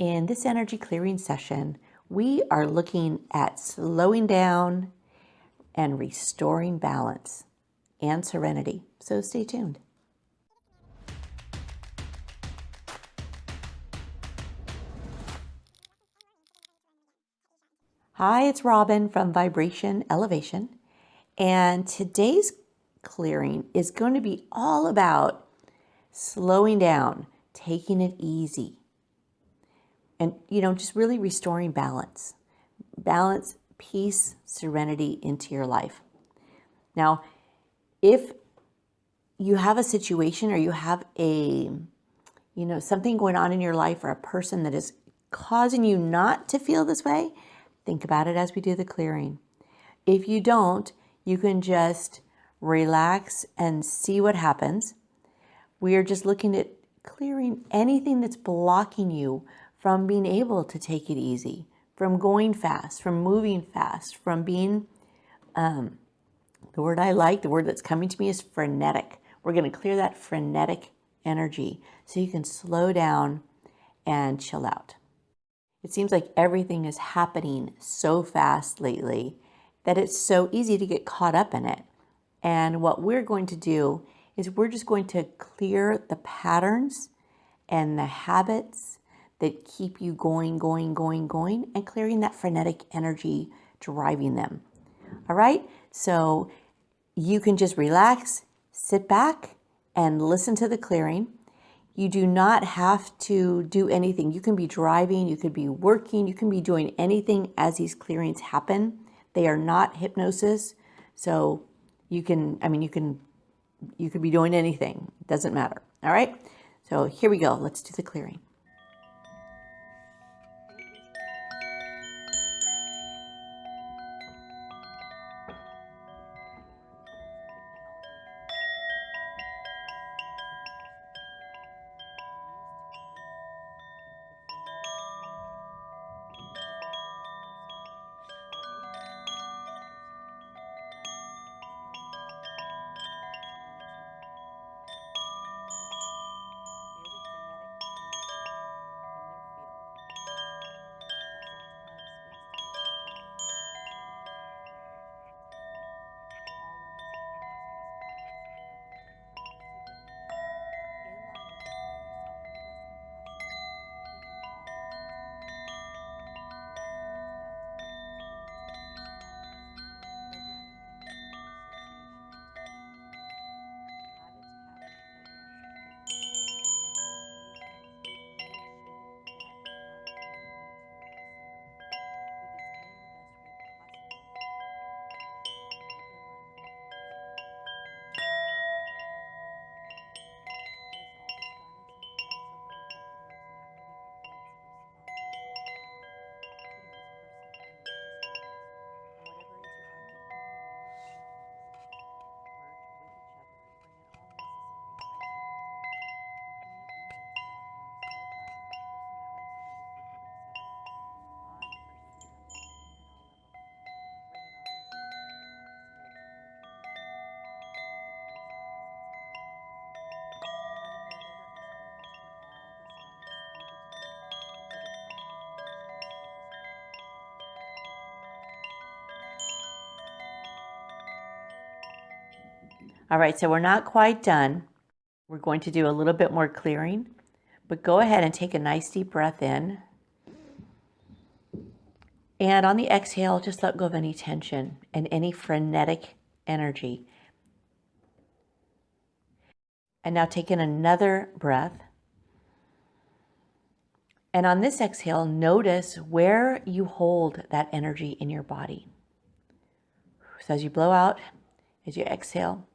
In this energy clearing session, we are looking at slowing down and restoring balance and serenity. So stay tuned. Hi, it's Robin from Vibration Elevation, and today's clearing is going to be all about slowing down, taking it easy, and just really restoring balance, peace, serenity into your life. Now, if you have a situation or you have something going on in your life or a person that is causing you not to feel this way, think about it as we do the clearing. If you don't, you can just relax and see what happens. We are just looking at clearing anything that's blocking you from being able to take it easy, from going fast, from moving fast, from being, the word I like, the word that's coming to me is frenetic. We're going to clear that frenetic energy so you can slow down and chill out. It seems like everything is happening so fast lately that it's so easy to get caught up in it. And what we're going to do is we're just going to clear the patterns and the habits that keep you going, and clearing that frenetic energy driving them. All right? So you can just relax, sit back, and listen to the clearing. You do not have to do anything. You can be driving, you could be working, you can be doing anything as these clearings happen. They are not hypnosis. So you could be doing anything. It doesn't matter. All right? So here we go. Let's do the clearing. All right, so we're not quite done. We're going to do a little bit more clearing, but go ahead and take a nice deep breath in. And on the exhale, just let go of any tension and any frenetic energy. And now take in another breath. And on this exhale, notice where you hold that energy in your body. So as you blow out, as you exhale,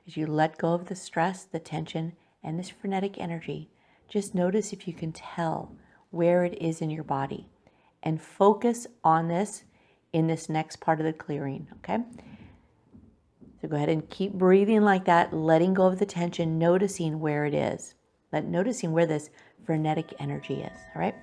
as you let go of the stress, the tension, and this frenetic energy, just notice if you can tell where it is in your body and focus on this in this next part of the clearing, okay? So go ahead and keep breathing like that, letting go of the tension, noticing where it is, noticing where this frenetic energy is, all right?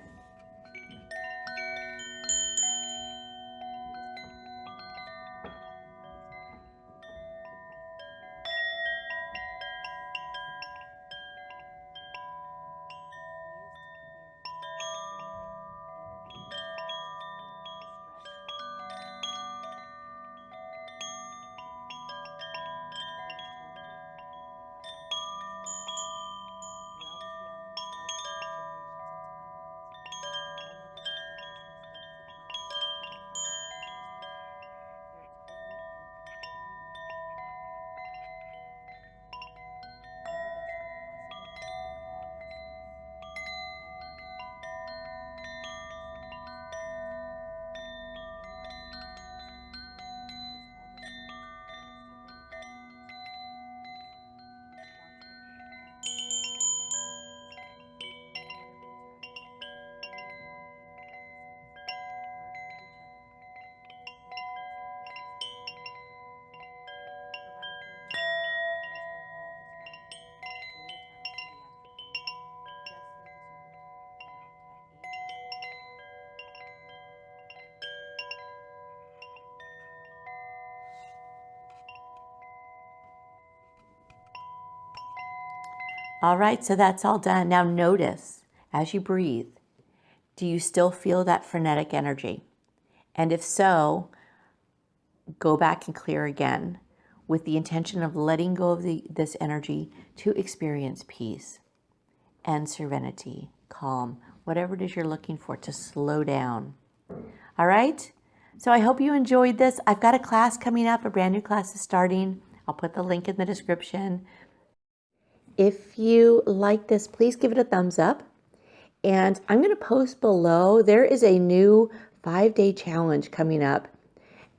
All right, so that's all done. Now notice, as you breathe, do you still feel that frenetic energy? And if so, go back and clear again with the intention of letting go of this energy to experience peace and serenity, calm, whatever it is you're looking for to slow down. All right? So I hope you enjoyed this. I've got a class coming up, a brand new class is starting. I'll put the link in the description. If you like this, please give it a thumbs up. And I'm going to post below, there is a new 5-day challenge coming up,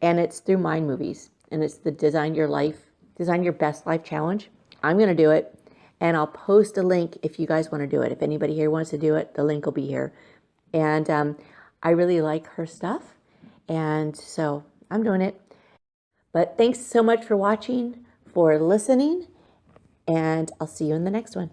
and it's through Mind Movies. And it's the Design Your Best Life Challenge. I'm going to do it, and I'll post a link if you guys want to do it. If anybody here wants to do it, the link will be here. And I really like her stuff, and so I'm doing it. But thanks so much for watching, for listening, and I'll see you in the next one.